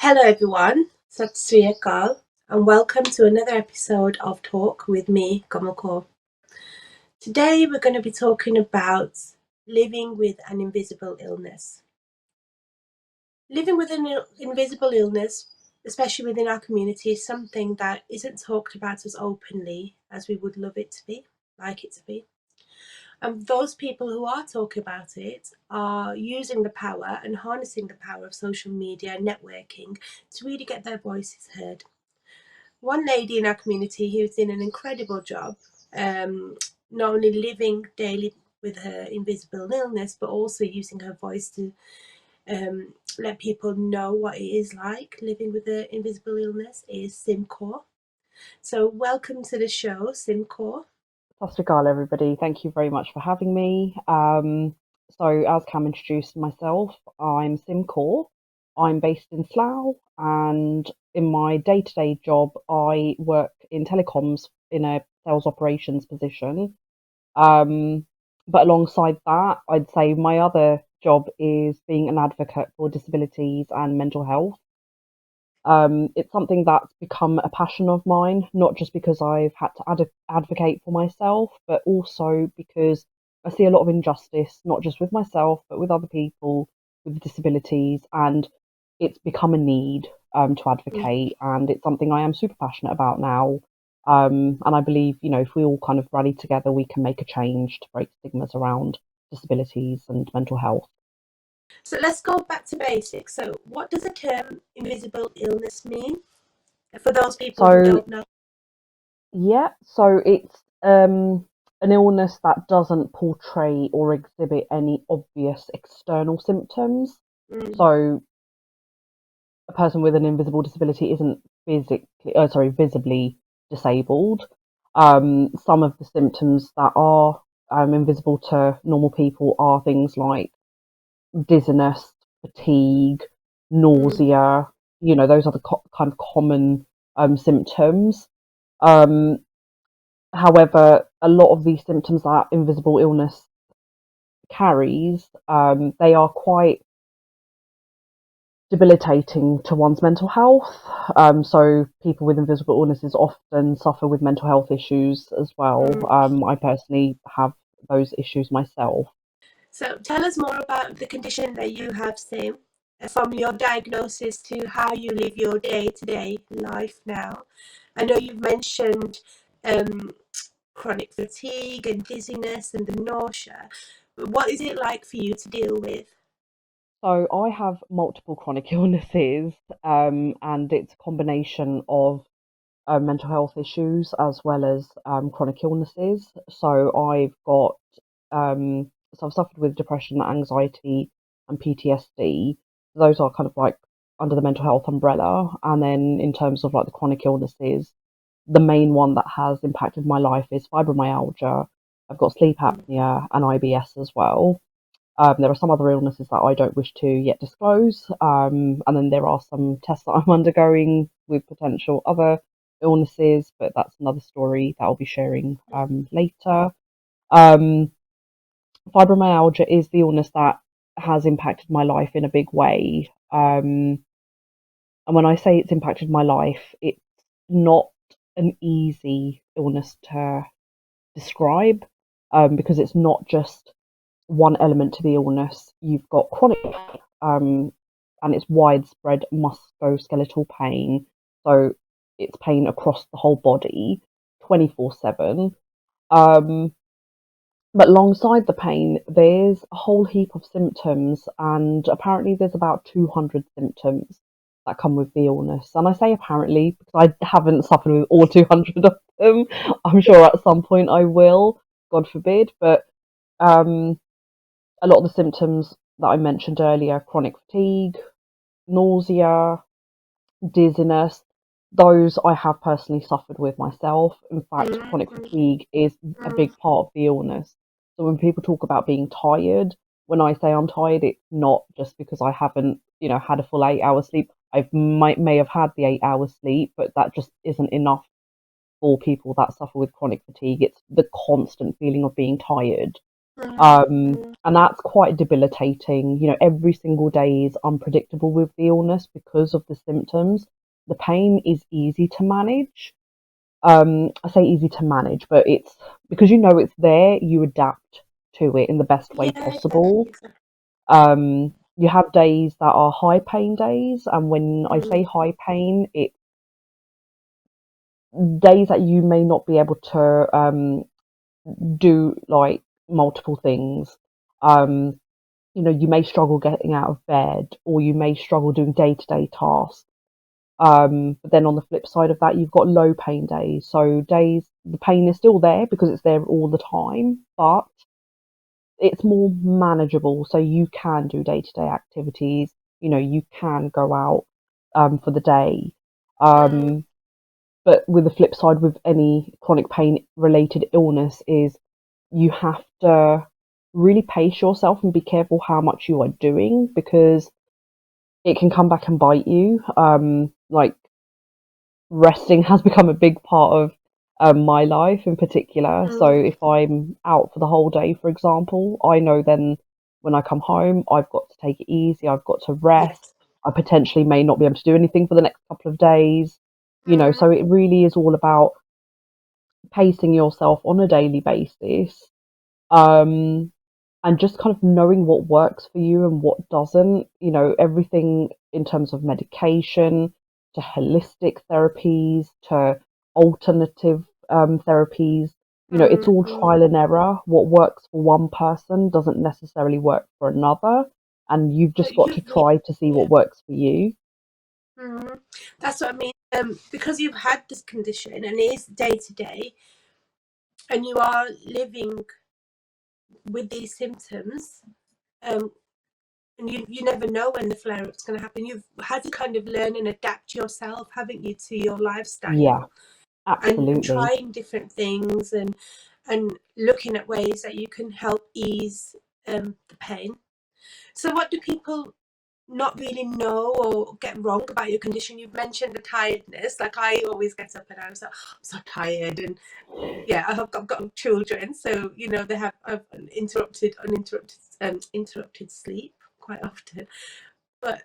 Hello everyone, SIKH CHANNEL, and welcome to another episode of Talk with me, Kamal. Today we're going to be talking about living with an invisible illness. Living with an invisible illness, especially within our community, is something that isn't talked about as openly as we would love it to be, like it to be. And those people who are talking about it are using the power and harnessing the power of social media and networking to really get their voices heard. One lady in our community who's doing an incredible job, not only living daily with her invisible illness, but also using her voice to let people know what it is like living with an invisible illness, is SIKH. So welcome to the show, SIKH. SIKH everybody. Thank you very much for having me. So as Cam introduced myself, I'm SIKH. I'm based in Slough, and in my day-to-day job, I work in telecoms in a sales operations position. But alongside that, I'd say my other job is being an advocate for disabilities and mental health. It's something that's become a passion of mine, not just because I've had to advocate for myself, but also because I see a lot of injustice, not just with myself, but with other people with disabilities. And it's become a need to advocate. And it's something I am super passionate about now. And I believe, if we all kind of rally together, we can make a change to break stigmas around disabilities and mental health. So let's go back to basics. So what does the term invisible illness mean for those people who don't know? Yeah, so it's an illness that doesn't portray or exhibit any obvious external symptoms. So a person with an invisible disability isn't visibly disabled. Some of the symptoms that are invisible to normal people are things like dizziness, fatigue, nausea. Those are the kind of common symptoms. However, a lot of these symptoms that invisible illness carries, they are quite debilitating to one's mental health. So people with invisible illnesses often suffer with mental health issues as well. I personally have those issues myself. So tell us more about the condition that you have, Sim, from your diagnosis to how you live your day-to-day life now. I know you've mentioned chronic fatigue and dizziness and the nausea. What is it like for you to deal with? So I have multiple chronic illnesses, and it's a combination of mental health issues as well as chronic illnesses. So I've suffered with depression, anxiety, and PTSD. Those are kind of like under the mental health umbrella. And then in terms of like the chronic illnesses, the main one that has impacted my life is fibromyalgia. I've got sleep apnea and IBS as well. There are some other illnesses that I don't wish to yet disclose. And then there are some tests that I'm undergoing with potential other illnesses, but that's another story that I'll be sharing later. Um, Fibromyalgia is the illness that has impacted my life in a big way. And when I say it's impacted my life, it's not an easy illness to describe, because it's not just one element to the illness. You've got chronic, and it's widespread musculoskeletal pain. So it's pain across the whole body, 24/7. But alongside the pain, there's a whole heap of symptoms, and apparently there's about 200 symptoms that come with the illness. And I say apparently because I haven't suffered with all 200 of them. I'm sure at some point I will, God forbid. But a lot of the symptoms that I mentioned earlier, chronic fatigue, nausea, dizziness, those I have personally suffered with myself. In fact, chronic fatigue is a big part of the illness. So when people talk about being tired, when I say I'm tired, it's not just because I haven't, had a full 8 hours sleep. I may have had the 8 hours sleep, but that just isn't enough for people that suffer with chronic fatigue. It's the constant feeling of being tired. Mm-hmm. And that's quite debilitating. You know, every single day is unpredictable with the illness because of the symptoms. The pain is easy to manage. I say easy to manage, but it's because you know it's there, you adapt to it in the best way Yeah, yeah, possible. exactly. You have days that are high pain days, and when I say high pain, it's days that you may not be able to do like multiple things. Um, you know, you may struggle getting out of bed, or you may struggle doing day to day tasks. But then on the flip side of that, you've got low pain days. So days the pain is still there because it's there all the time, but it's more manageable. So you can do day to day activities. You know, you can go out for the day. Mm-hmm. Um, but with the flip side, with any chronic pain related illness, is you have to really pace yourself and be careful how much you are doing because it can come back and bite you. Like resting has become a big part of my life in particular. So Mm-hmm. if I'm out for the whole day, for example, I know then when I come home, I've got to take it easy. I've got to rest. Yes. I potentially may not be able to do anything for the next couple of days. You know, so Mm-hmm. it really is all about pacing yourself on a daily basis. Um, and just kind of knowing what works for you and what doesn't, you know, everything in terms of medication to holistic therapies to alternative therapies, you know, it's all Mm-hmm. trial and error. What works for one person doesn't necessarily work for another, and you've But just got to yeah, try to see yeah. what works for you. Mm-hmm. That's what I mean. Because you've had this condition and it is day to day, and you are living with these symptoms, um, and you never know when the flare up's going to happen. You've had to kind of learn and adapt yourself, haven't you, to your Yeah, lifestyle and absolutely. trying different things and looking at ways that you can help ease the pain. So, what do people not really know or get wrong about your condition? You've mentioned the tiredness. Like I always get up and I was like, oh, I'm so tired, and yeah, I've got children, so you know they have I've interrupted sleep quite often. But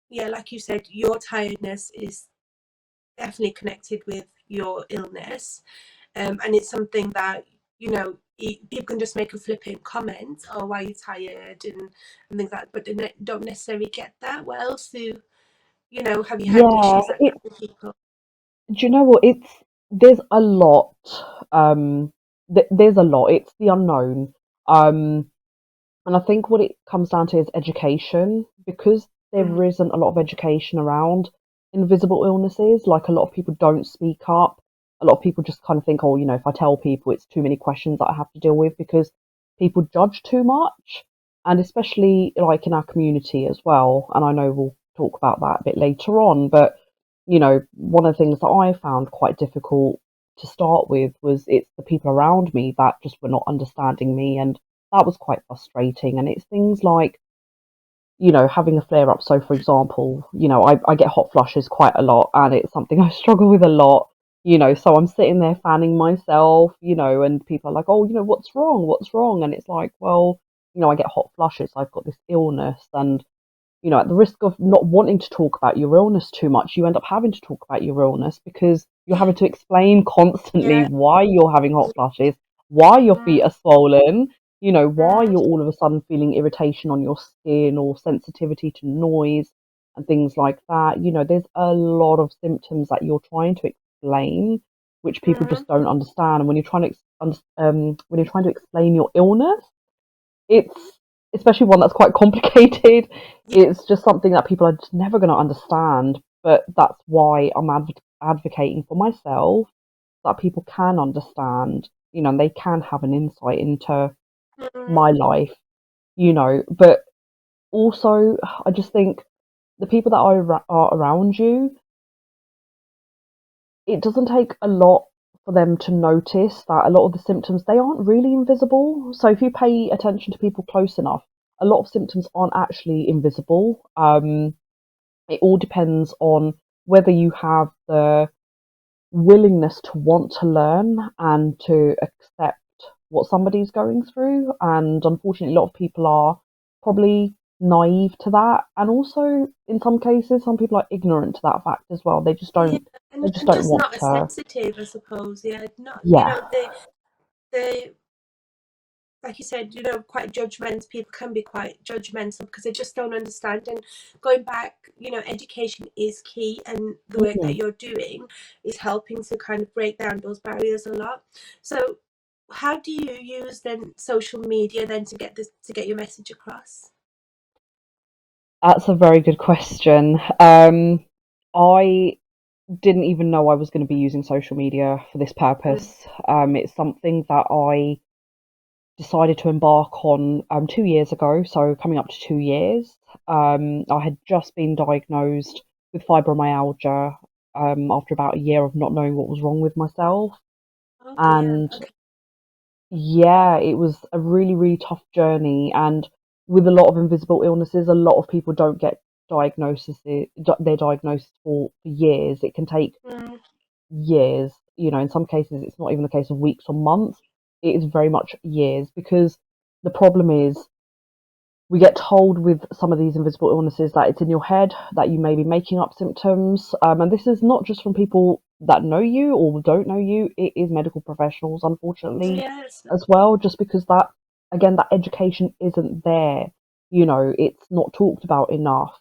yeah, like you said, your tiredness is definitely connected with your illness, and it's something that you know people can just make a flippant comment, "Oh, why are you tired?" and things like that, but they don't necessarily get that. What else do you know? Have you had Yeah, issues like that it. with people? Do you know what? There's a lot. Um, there's a lot. It's the unknown. Um, And I think what it comes down to is education because Mm, there isn't a lot of education around invisible illnesses. Like a lot of people don't speak up. A lot of people just kind of think, oh, you know, if I tell people, it's too many questions that I have to deal with because people judge too much. And especially like in our community as well. And I know we'll talk about that a bit later on. But, you know, one of the things that I found quite difficult to start with was it's the people around me that just were not understanding me and that was quite frustrating. And it's things like, you know, having a flare up. So, for example, you know, I get hot flushes quite a lot and it's something I struggle with a lot, you know. So I'm sitting there fanning myself, you know, and people are like, oh, you know, what's wrong? What's wrong? And it's like, well, you know, I get hot flushes. I've got this illness. And you know, at the risk of not wanting to talk about your illness too much, you end up having to talk about your illness because you're having to explain constantly yeah. why you're having hot flushes, why your feet Mm, are swollen, you know, why mm, you're all of a sudden feeling irritation on your skin or sensitivity to noise and things like that. You know, there's a lot of symptoms that you're trying to explain, which people mm, just don't understand. And when you're trying to explain your illness, it's especially one that's quite complicated. yeah. It's just something that people are just never going to understand. But that's why I'm advocating for myself that people can understand, you know, and they can have an insight into Mm, my life, you know. But also, I just think the people that are around you, it doesn't take a lot for them to notice that a lot of the symptoms they aren't really invisible. So if you pay attention to people close enough, a lot of symptoms aren't actually invisible. It all depends on whether you have the willingness to want to learn and to accept. what somebody's going through. And unfortunately, a lot of people are probably naive to that. And also, in some cases, some people are ignorant to that fact as well. Yeah, They just and don't just want not as to. sensitive, I suppose. Yeah, not, Yeah. they like you said, quite judgmental. People can be quite judgmental because they just don't understand. And going back, education is key, and the work that Mhm. you're doing is helping to kind of break down those barriers a lot. So, how do you use then social media then to get your message across? That's a very good question. I didn't even know I was going to be using social media for this Mm. purpose. It's something that I decided to embark on 2 years ago, so coming up to 2 years. I had just been diagnosed with fibromyalgia after about a year of not knowing what was wrong with myself. Oh dear. And Okay. yeah, it was a really, really tough journey. And with a lot of invisible illnesses, a lot of people don't get their diagnosis for years. It can take Mm. years. In some cases, it's not even the case of weeks or months. It is very much years because the problem is we get told with some of these invisible illnesses that it's in your head, that you may be making up symptoms. And this is not just from people that know you or don't know you, it is medical professionals, unfortunately, Yes. as well, just because again, that education isn't there. It's not talked about enough.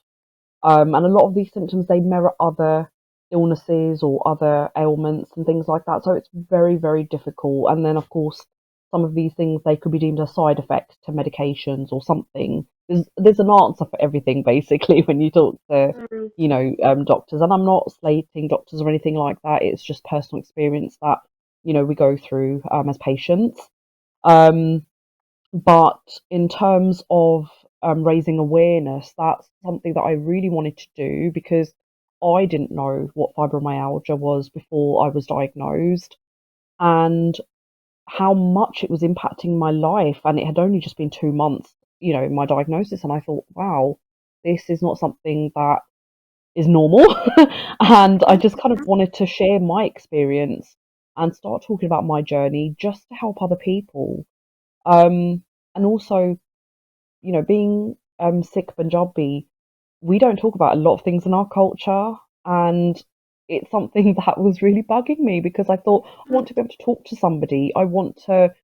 And a lot of these symptoms, they mirror other illnesses or other ailments and things like that. So it's very, very difficult. And then, of course, some of these things, they could be deemed a side effect to medications or something. There's an answer for everything, basically, when you talk to, Mm. doctors. And I'm not slating doctors or anything like that. It's just personal experience that, we go through as patients. Um, but in terms of raising awareness, that's something that I really wanted to do because I didn't know what fibromyalgia was before I was diagnosed and how much it was impacting my life. And it had only just been 2 months, in my diagnosis. And I thought, wow, this is not something that is normal. And I just kind of Mhm. wanted to share my experience and start talking about my journey just to help other people. Um, and also, being Sikh Punjabi, we don't talk about a lot of things in our culture, and it's something that was really bugging me because I thought I want to be able to talk to somebody. I want to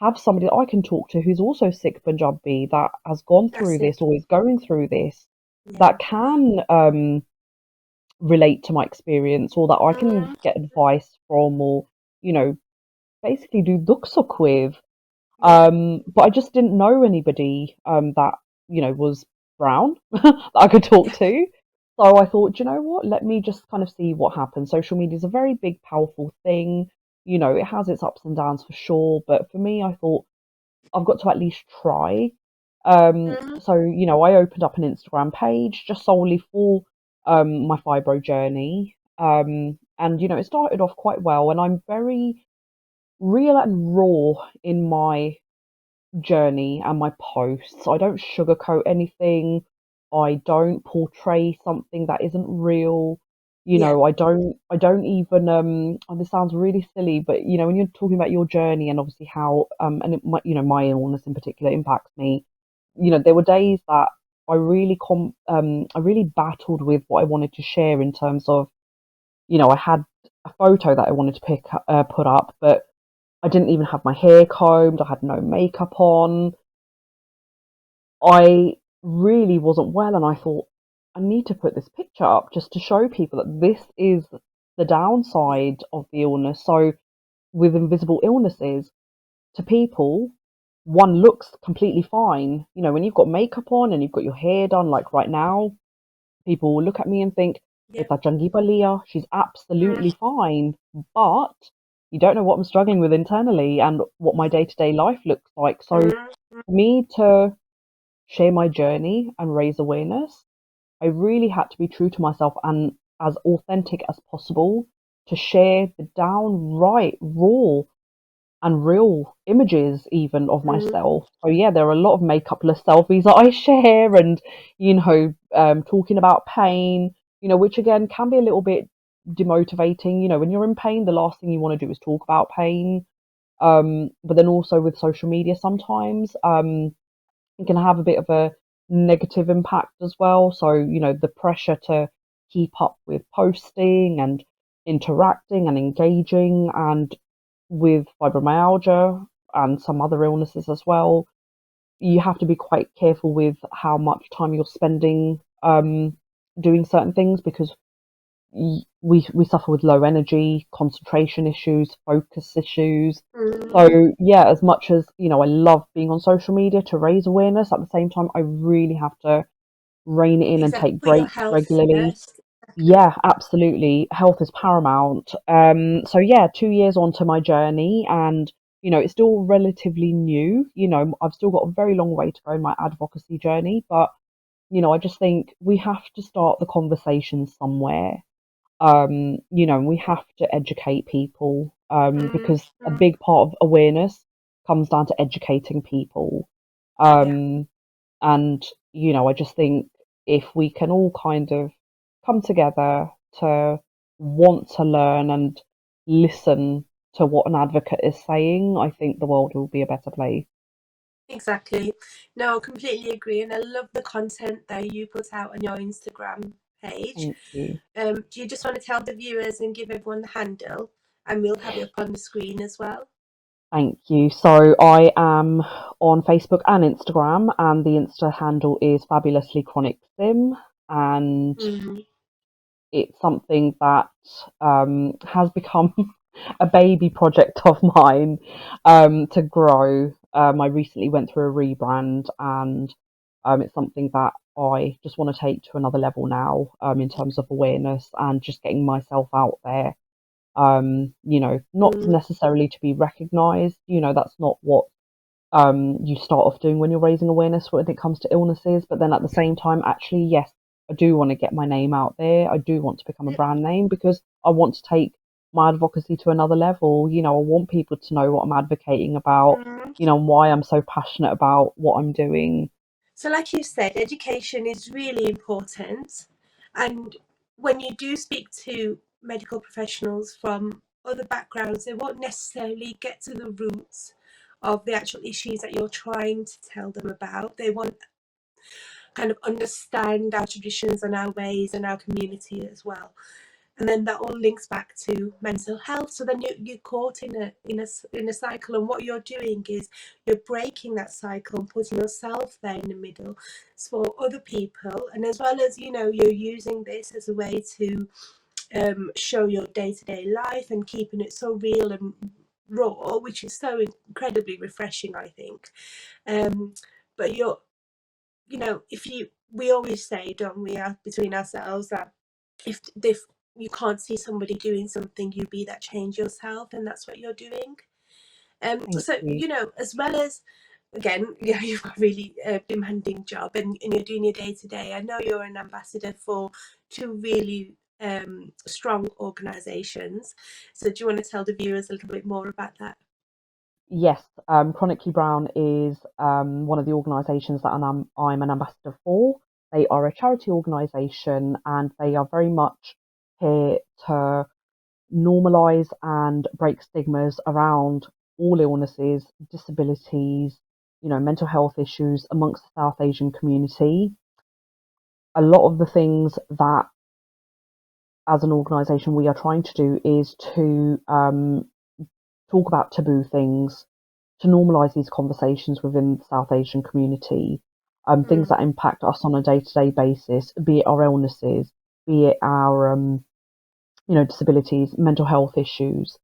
have somebody that I can talk to who's also Sikh Punjabi that has gone through That's it. this or is going through this Yeah. that can relate to my experience or that I can Mhm. get advice from or you know basically do duk sukh with. Yeah. But I just didn't know anybody that was brown that I could talk Yeah. to. So I thought, you know what? Let me just kind of see what happens. Social media is a very big, powerful thing. It has its ups and downs for sure. But for me, I thought I've got to at least try. Mhm. So I opened up an Instagram page just solely for my fibro journey. And it started off quite well, and I'm very real and raw in my journey and my posts. I don't sugarcoat anything. I don't portray something that isn't real. Yeah. I don't even and this sounds really silly, but when you're talking about your journey and obviously how and my illness in particular impacts me, there were days that I really battled with what I wanted to share in terms of, I had a photo that I wanted to put up, but I didn't even have my hair combed. I had no makeup on. I really wasn't well, and I thought, I need to put this picture up just to show people that this is the Yeah. downside of the illness. So, with invisible illnesses, to people, one looks completely fine. When you've got makeup on and you've got your hair done, like right now, people will look at me and think, Yeah. it's a Jangiba Leah, she's Mm. absolutely fine. But you don't know what I'm struggling with internally and what my day to day life looks like. So, Mm. for me to share my journey and raise awareness, I really had to be true to myself and as authentic as possible to share the downright raw and real images even of Mm. myself. So yeah, there are a lot of makeupless selfies that I share and talking about pain, which again can be a little bit demotivating. When you're in pain, the last thing you want to do is talk about pain. But then also with social media sometimes, it can have a bit of a negative impact as well. So, the pressure to keep up with posting and interacting and engaging, and with fibromyalgia and some other illnesses as well, you have to be quite careful with how much time you're spending doing certain things, because we suffer with low energy, concentration issues, focus issues. Mm, So yeah, as much as I love being on social media to raise awareness, at the same time I really have to rein it in and exactly. take Put your breaks health regularly. first. Exactly. Yeah, absolutely. Health is paramount. So yeah, 2 years onto my journey, and it's still relatively new. I've still got a very long way to go in my advocacy journey, but I just think we have to start the conversation somewhere. We have to educate people, Mm, because a mm, big part of awareness comes down to educating people. yeah, Um, and, I just think if we can all kind of come together to want to learn and listen to what an advocate is saying, I think the world will be a better place. exactly. No, I completely agree. And I love the content that you put out on your Instagram page. Thank you. Do you just want to tell the viewers and give everyone the handle? And we'll have it up on the screen as well. Thank you. So I am on Facebook and Instagram, and the Insta handle is fabulously chronic sim, and Mm, it's something that has become a baby project of mine, to grow. I recently went through a rebrand, and it's something that I just want to take to another level now, in terms of awareness and just getting myself out there. Not mm. necessarily to be recognized. That's not what you start off doing when you're raising awareness when it comes to illnesses. But then at the same time, actually, yes, I do want to get my name out there. I do want to become a brand name, because I want to take my advocacy to another level. I want people to know what I'm advocating about, Mm. and why I'm so passionate about what I'm doing. So, like you said, education is really important. And when you do speak to medical professionals from other backgrounds, they won't necessarily get to the roots of the actual issues that you're trying to tell them about. They want kind of understand our traditions and our ways and our community as well. And then that all links back to mental health. So then you're caught in a cycle, and what you're doing is you're breaking that cycle and putting yourself there in the middle for other people, and as well as you're using this as a way to show your day-to-day life and keeping it so real and raw, which is so incredibly refreshing, I think. But if we always say, don't we, between ourselves, that if you can't see somebody doing something, you be that change yourself, and that's what you're doing. Thank So you. as well as, again, yeah, you've got a really demanding job, and you're doing your day to day. I know you're an ambassador for two really strong organisations. So do you want to tell the viewers a little bit more about that? Yes, Chronically Brown is one of the organisations that I'm an ambassador for. They are a charity organisation, and they are very much here to normalise and break stigmas around all illnesses, disabilities, mental health issues amongst the South Asian community. A lot of the things that, as an organisation, we are trying to do is to talk about taboo things, to normalise these conversations within the South Asian community, things Mm, that impact us on a day-to-day basis, be it our illnesses, be it our disabilities, mental health issues,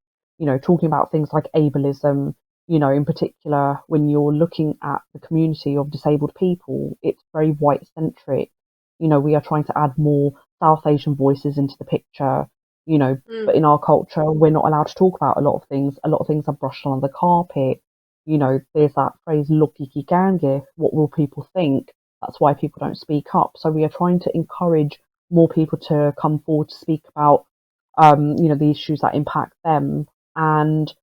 talking about things like ableism, in particular, when you're looking at the community of disabled people, it's very white centric. We are trying to add more South Asian voices into the picture, but mm, in our culture, we're not allowed to talk about a lot of things. A lot of things are brushed under the carpet. There's that phrase, "Loki ki gange," what will people think? That's why people don't speak up. So we are trying to encourage more people to come forward to speak about the issues that impact them. And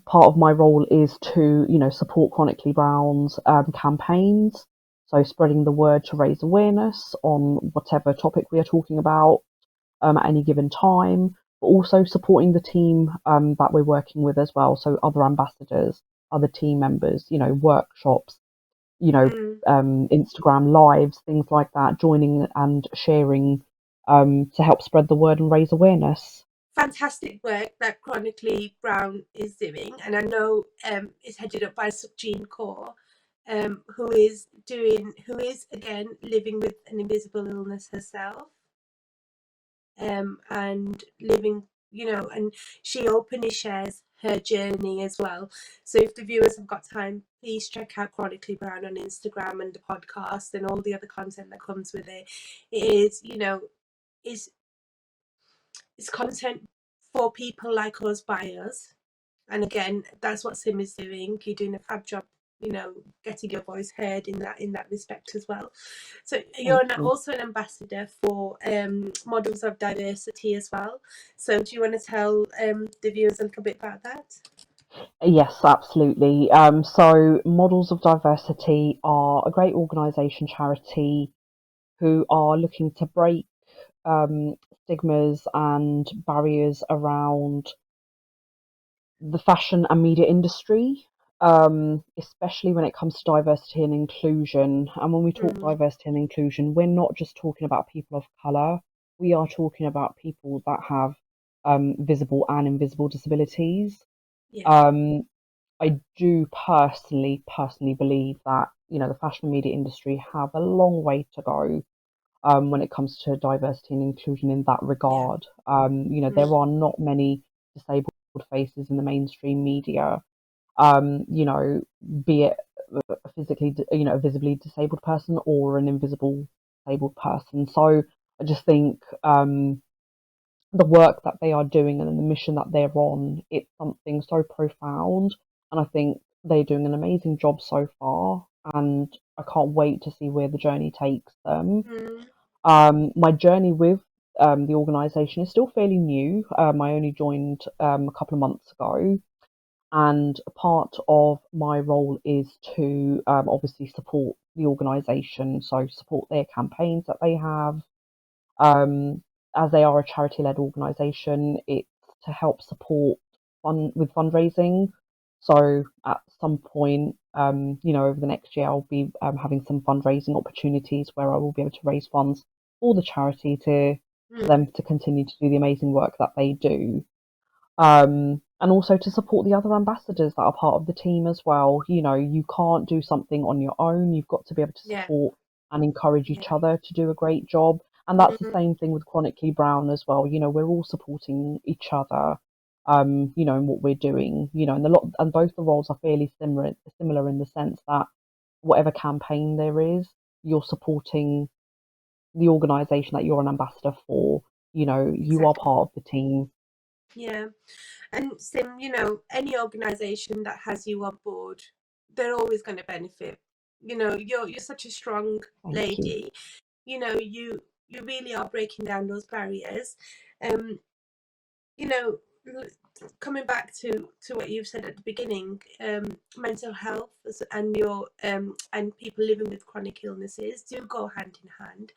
part of my role is to, support Chronically Brown's campaigns. So spreading the word to raise awareness on whatever topic we are talking about, at any given time. but also supporting the team that we're working with as well. So other ambassadors, other team members, workshops, Mm. Instagram lives, things like that, joining and sharing to help spread the word and raise awareness. Fantastic work that Chronically Brown is doing, and I know it's headed up by SIKH Kaur, who is again living with an invisible illness herself, and living, and she openly shares her journey as well. So if the viewers have got time, please check out Chronically Brown on Instagram and the podcast and all the other content that comes with it. It is, is it's content for people like us, buyers. And again, that's what Sim is doing. You're doing a fab job, getting your voice heard in that respect as well. So Thank you're you. also an ambassador for Models of Diversity as well. So do you want to tell the viewers a little bit about that? Yes, absolutely. So Models of Diversity are a great organisation, charity, who are looking to break stigmas and barriers around the fashion and media industry, especially when it comes to diversity and inclusion. And when we talk Mm, diversity and inclusion, we're not just talking about people of colour, we are talking about people that have visible and invisible disabilities. yeah. Um, I do personally believe that the fashion and media industry have a long way to go when it comes to diversity and inclusion in that Yeah. regard. There Mm, are not many disabled faces in the mainstream media. Be it a physically, a visibly disabled person or an invisible disabled person. So I just think the work that they are doing and the mission that they're on, it's something so profound. And I think they're doing an amazing job so far. And I can't wait to see where the journey takes them. mm, My journey with the organisation is still fairly new. I only joined a couple of months ago, and part of my role is to obviously support the organisation, so support their campaigns that they have. Um, as they are a charity-led organisation, it's to help support with fundraising. So at some point, over the next year, I'll be having some fundraising opportunities where I will be able to raise funds for the charity for mm, them to continue to do the amazing work that they do. And also to support the other ambassadors that are part of the team as well. You can't do something on your own. You've got to be able to yeah. support and encourage Yeah. each other to do a great job. And that's the Mm, same thing with Chronically Brown as well. We're all supporting each other, in what we're doing. And both the roles are fairly similar in the sense that whatever campaign there is, you're supporting the organisation that you're an ambassador for. You are exactly. part of the team. Yeah. And Sim, any organization that has you on board, they're always going to benefit. You're such a strong Thank you. lady. You really are breaking down those barriers. Um, you know, coming back to what you've said at the beginning, mental health and your and people living with chronic illnesses do go hand in hand.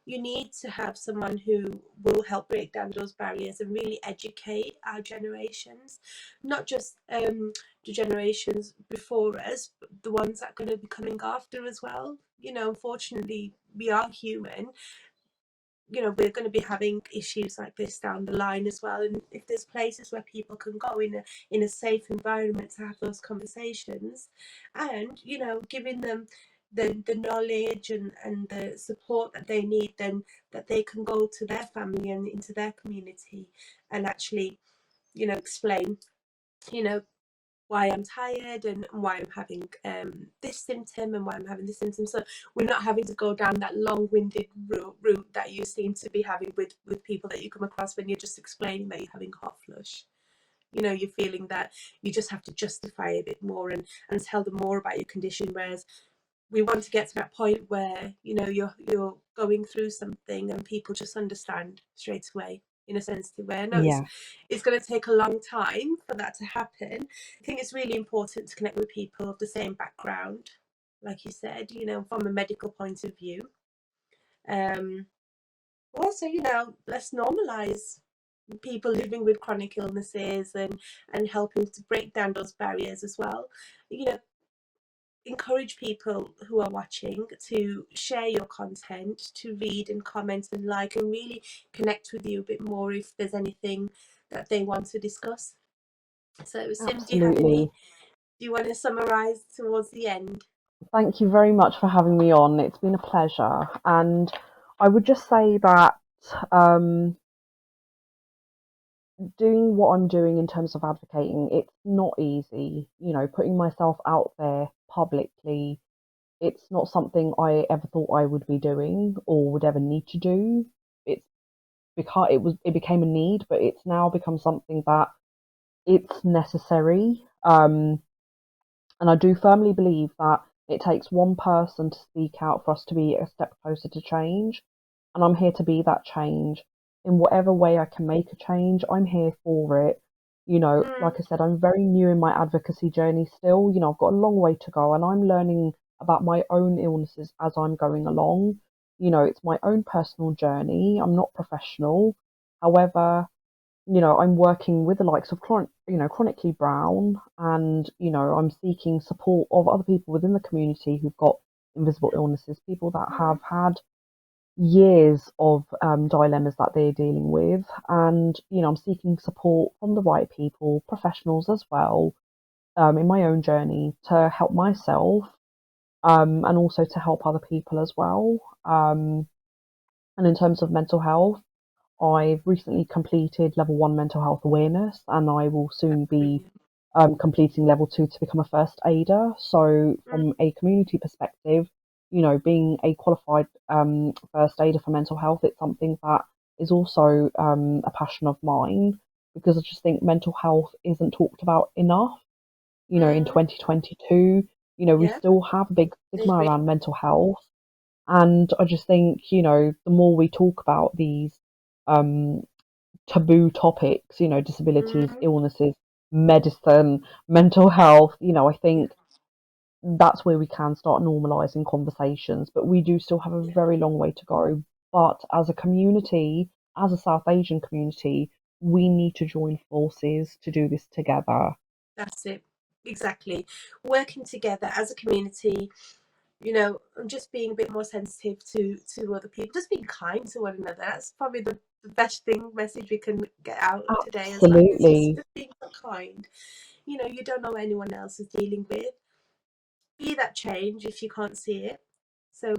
You need to have someone who will help break down those barriers and really educate our generations, not just the generations before us, but the ones that are going to be coming after as well. Unfortunately, we are human. We're going to be having issues like this down the line as well, and if there's places where people can go in a safe environment to have those conversations, and giving them the knowledge and the support that they need, then that they can go to their family and into their community and actually explain you know why I'm tired and why I'm having this symptom and why I'm having this symptom. So we're not having to go down that long-winded route that you seem to be having with people that you come across when you're just explaining that you're having hot flush. You're feeling that you just have to justify a bit more and tell them more about your condition, whereas we want to get to that point where you're going through something and people just understand straight away in a sensitive way. I know Yeah. it's going to take a long time for that to happen. I think it's really important to connect with people of the same background, like you said, from a medical point of view. Also, let's normalize. people living with chronic illnesses, and helping to break down those barriers as well. You know, encourage people who are watching to share your content, to read and comment and like, and really connect with you a bit more if there's anything that they want to discuss. So, Sim, Absolutely. do you want to summarize towards the end? Thank you very much for having me on. It's been a pleasure. And I would just say that um, doing what I'm doing in terms of advocating, it's not easy. You know, putting myself out there publicly, it's not something I ever thought I would be doing or would ever need to do. It's because it became a need, but it's now become something that it's necessary. And I do firmly believe that it takes one person to speak out for us to be a step closer to change. And I'm here to be that change. In whatever way I can make a change, I'm here for it. You know, Mm, like I said, I'm very new in my advocacy journey still. You know, I've got a long way to go and I'm learning about my own illnesses as I'm going along. You know, it's my own personal journey. I'm not professional. However, you know, I'm working with the likes of chronically brown, and you know, I'm seeking support of other people within the community who've got invisible illnesses, people that mm, have had years of dilemmas that they're dealing with, and you know, I'm seeking support from the right people, professionals as well, in my own journey to help myself, and also to help other people as well. And in terms of mental health, I've recently completed level one mental health awareness, and I will soon be brilliant. completing level two to become a first aider. So, Mm, from a community perspective, you know, being a qualified first aider for mental health, it's something that is also a passion of mine because I just think mental health isn't talked about enough. You know, in mm, 2022, you know, we yeah, still have a big I stigma agree. around mental health. And I just think, you know, the more we talk about these um, taboo topics, you know, disabilities, Mm, illnesses, medicine, mental health, you know, I yeah, think that's where we can start normalizing conversations. But we do still have a yeah, very long way to go. But as a community, as a South Asian community, we need to join forces to do this together. that's it. Exactly. Working together as a community, you know, and just being a bit more sensitive to other people, just being kind to one another. That's probably the best thing message we can get out today as well. It's Absolutely. just being kind. You know, you don't know what anyone else is dealing with. Be that change if you can't see it. So,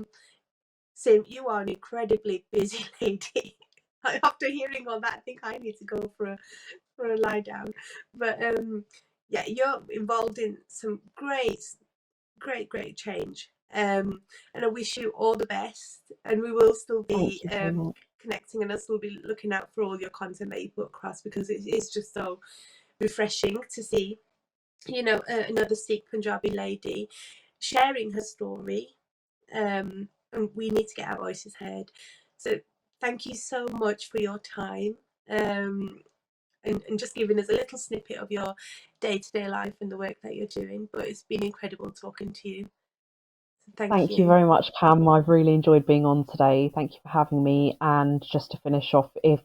Sim, you are an incredibly busy lady. After hearing all that, I think I need to go for a lie down. But yeah, you're involved in some great change. And I wish you all the best. And we will still Thank be you very much. connecting, and I'll still be looking out for all your content that you put across, because it is just so refreshing to see, you know, another Sikh Punjabi lady sharing her story. And we need to get our voices heard. So thank you so much for your time. Um, and just giving us a little snippet of your day-to-day life and the work that you're doing. But it's been incredible talking to you. So thank Thank you you. very much, Cam. I've really enjoyed being on today. Thank you for having me. And just to finish off, if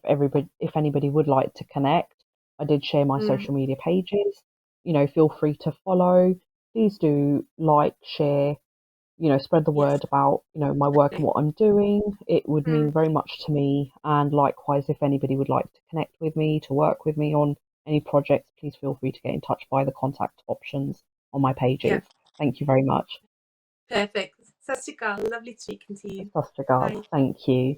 anybody would like to connect, I did share my Mm, social media pages. You know, feel free to follow. Please do like, share, you know, spread the yes, word about, you know, my work and exactly. what I'm doing. It would Mm, mean very much to me. And likewise, if anybody would like to connect with me, to work with me on any projects, please feel free to get in touch via the contact options on my yeah, pages. Thank you very much. perfect. Sat Lovely speaking to you. Sastregard. Bye. Thank you.